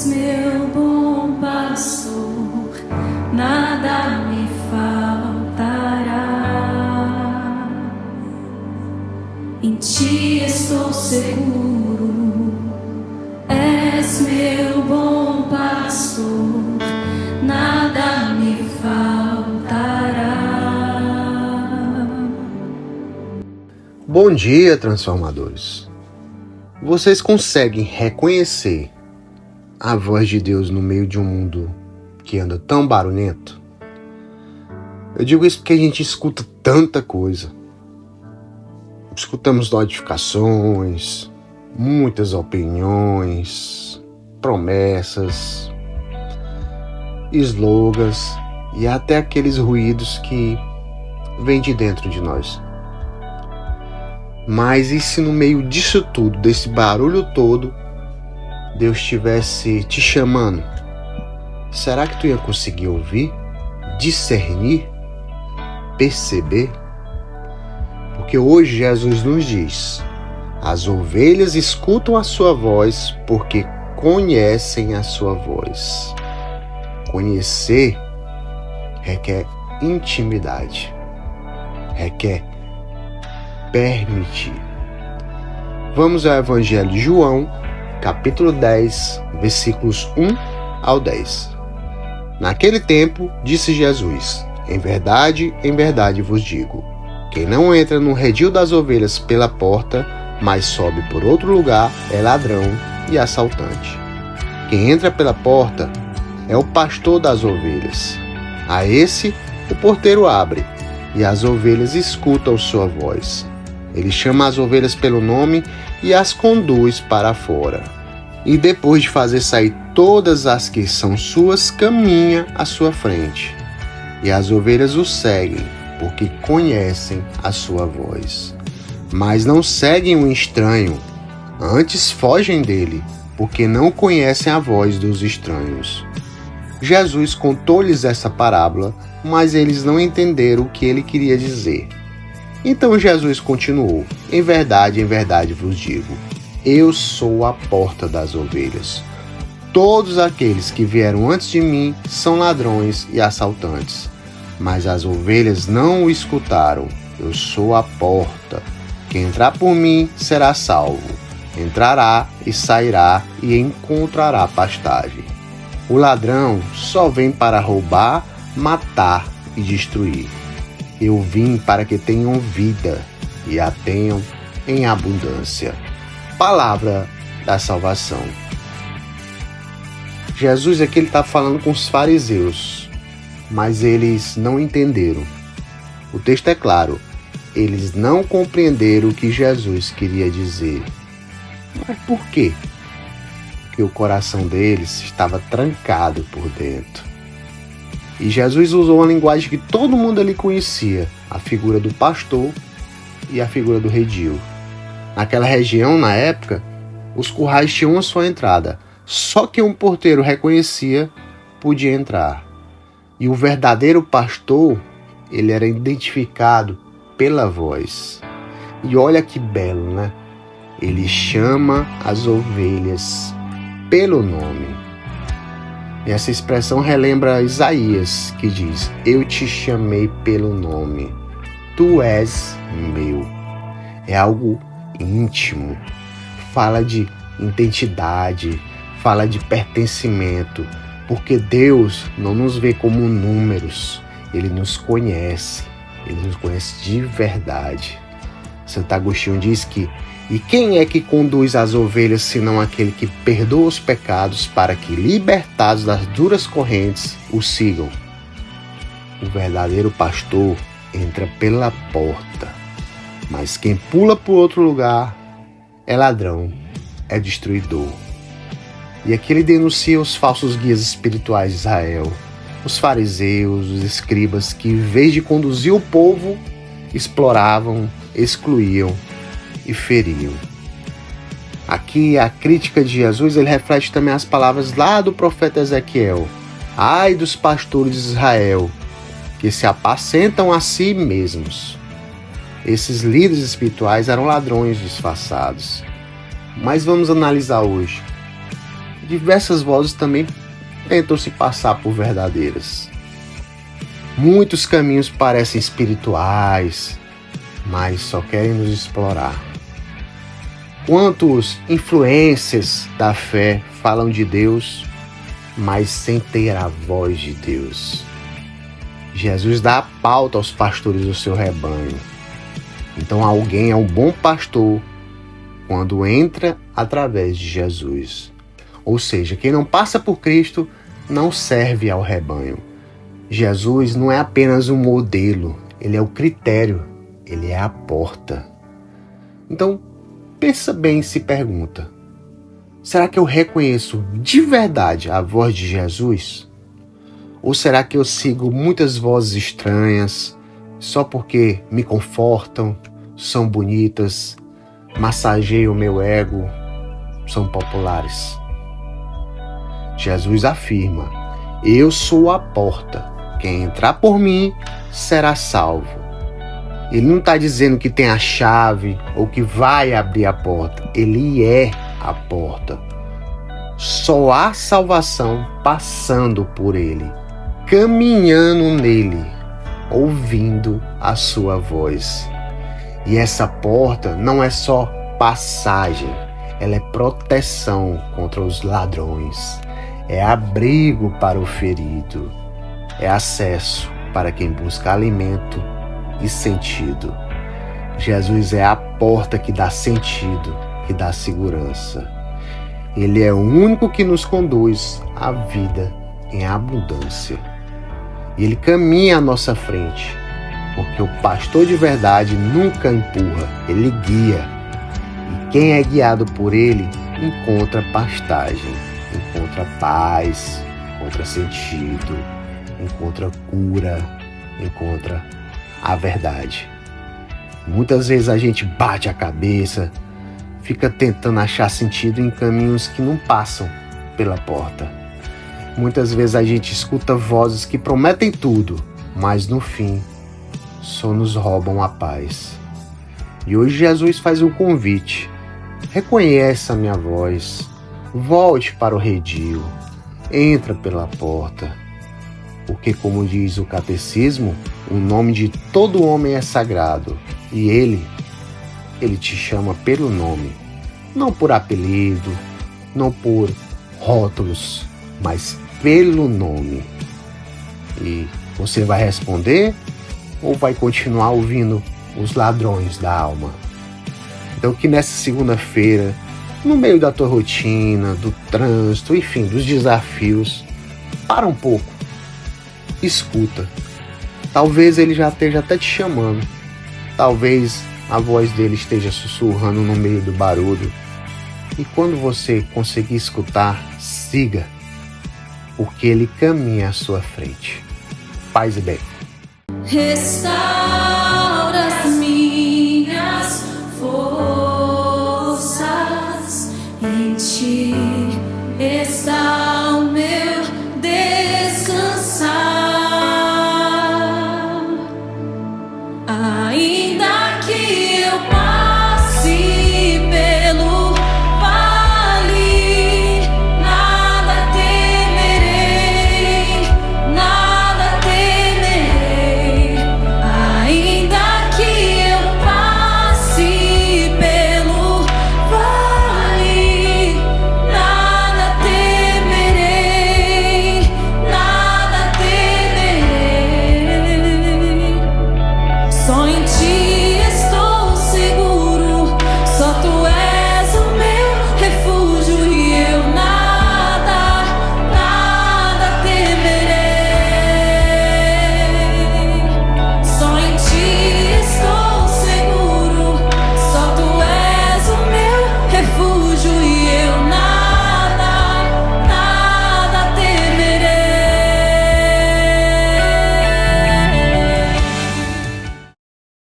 meu bom pastor, nada me faltará. Em ti estou seguro, és meu bom pastor, nada me faltará. Bom dia, transformadores. Vocês conseguem reconhecer a voz de Deus no meio de um mundo que anda tão barulhento? Eu digo isso porque a gente escuta tanta coisa. Escutamos notificações, muitas opiniões, promessas, slogans e até aqueles ruídos que vêm de dentro de nós. Mas e se no meio disso tudo, desse barulho todo, Deus estivesse te chamando? Será que tu ia conseguir ouvir, discernir, perceber? Porque hoje Jesus nos diz: as ovelhas escutam a sua voz porque conhecem a sua voz. Conhecer requer intimidade, requer permitir. Vamos ao Evangelho de João, capítulo 10, versículos 1 ao 10. Naquele tempo, disse Jesus: em verdade vos digo, quem não entra no redil das ovelhas pela porta, mas sobe por outro lugar, é ladrão e assaltante. Quem entra pela porta é o pastor das ovelhas. A esse o porteiro abre, e as ovelhas escutam sua voz. Ele chama as ovelhas pelo nome e as conduz para fora. E depois de fazer sair todas as que são suas, caminha à sua frente. E as ovelhas o seguem, porque conhecem a sua voz. Mas não seguem um estranho, antes fogem dele, porque não conhecem a voz dos estranhos. Jesus contou-lhes essa parábola, mas eles não entenderam o que ele queria dizer. Então Jesus continuou: em verdade vos digo, eu sou a porta das ovelhas. Todos aqueles que vieram antes de mim são ladrões e assaltantes, mas as ovelhas não o escutaram. Eu sou a porta. Quem entrar por mim será salvo. Entrará e sairá e encontrará pastagem. O ladrão só vem para roubar, matar e destruir. Eu vim para que tenham vida e a tenham em abundância. Palavra da salvação. Jesus aqui está falando com os fariseus, mas eles não entenderam. O texto é claro, eles não compreenderam o que Jesus queria dizer. Mas por quê? Porque o coração deles estava trancado por dentro. E Jesus usou uma linguagem que todo mundo ali conhecia, a figura do pastor e a figura do redil. Naquela região, na época, os currais tinham uma só entrada. Só quem um porteiro reconhecia podia entrar. E o verdadeiro pastor, ele era identificado pela voz. E olha que belo, né? Ele chama as ovelhas pelo nome. E essa expressão relembra Isaías, que diz: eu te chamei pelo nome, tu és meu. É algo íntimo, fala de identidade, fala de pertencimento, porque Deus não nos vê como números, Ele nos conhece de verdade. Santo Agostinho diz que: e quem é que conduz as ovelhas, senão aquele que perdoa os pecados, para que, libertados das duras correntes, o sigam? O verdadeiro pastor entra pela porta, mas quem pula para outro lugar é ladrão, é destruidor. E aqui ele denuncia os falsos guias espirituais de Israel, os fariseus, os escribas, que em vez de conduzir o povo, exploravam, excluíam e feriam. Aqui a crítica de Jesus, ele reflete também as palavras lá do profeta Ezequiel: ai dos pastores de Israel, que se apacentam a si mesmos. Esses líderes espirituais eram ladrões disfarçados. Mas vamos analisar hoje. diversas vozes também tentam se passar por verdadeiras. Muitos caminhos parecem espirituais, mas só querem nos explorar. Quantos influências da fé falam de Deus, mas sem ter a voz de Deus? Jesus dá a pauta aos pastores do seu rebanho. Então alguém é um bom pastor quando entra através de Jesus. Ou seja, quem não passa por Cristo não serve ao rebanho. Jesus não é apenas um modelo, ele é o critério, ele é a porta. Então, pensa bem e se pergunta: será que eu reconheço de verdade a voz de Jesus? Ou será que eu sigo muitas vozes estranhas só porque me confortam, são bonitas, massageiam o meu ego, são populares? Jesus afirma: eu sou a porta. Quem entrar por mim será salvo. Ele não está dizendo que tem a chave ou que vai abrir a porta. Ele é a porta. Só há salvação passando por ele, caminhando nele, ouvindo a sua voz. E essa porta não é só passagem, ela é proteção contra os ladrões, é abrigo para o ferido, é acesso para quem busca alimento e sentido. Jesus é a porta que dá sentido, que dá segurança. Ele é o único que nos conduz à vida em abundância. E ele caminha à nossa frente, porque o pastor de verdade nunca empurra, ele guia. E quem é guiado por ele encontra pastagem, encontra paz, encontra sentido, encontra cura, encontra a verdade. Muitas vezes a gente bate a cabeça, fica tentando achar sentido em caminhos que não passam pela porta. Muitas vezes a gente escuta vozes que prometem tudo, mas no fim só nos roubam a paz. E hoje Jesus faz um convite: reconheça a minha voz, volte para o redil, entra pela porta. Porque, como diz o catecismo, o nome de todo homem é sagrado, e ele te chama pelo nome, não por apelido, não por rótulos, mas pelo nome. E você vai responder ou vai continuar ouvindo os ladrões da alma? Então que nessa segunda-feira, no meio da tua rotina, do trânsito, enfim, dos desafios, para um pouco, escuta. Talvez ele já esteja até te chamando. Talvez a voz dele esteja sussurrando no meio do barulho. E quando você conseguir escutar, siga, porque ele caminha à sua frente. Paz e bem. Restaura as minhas forças, em ti está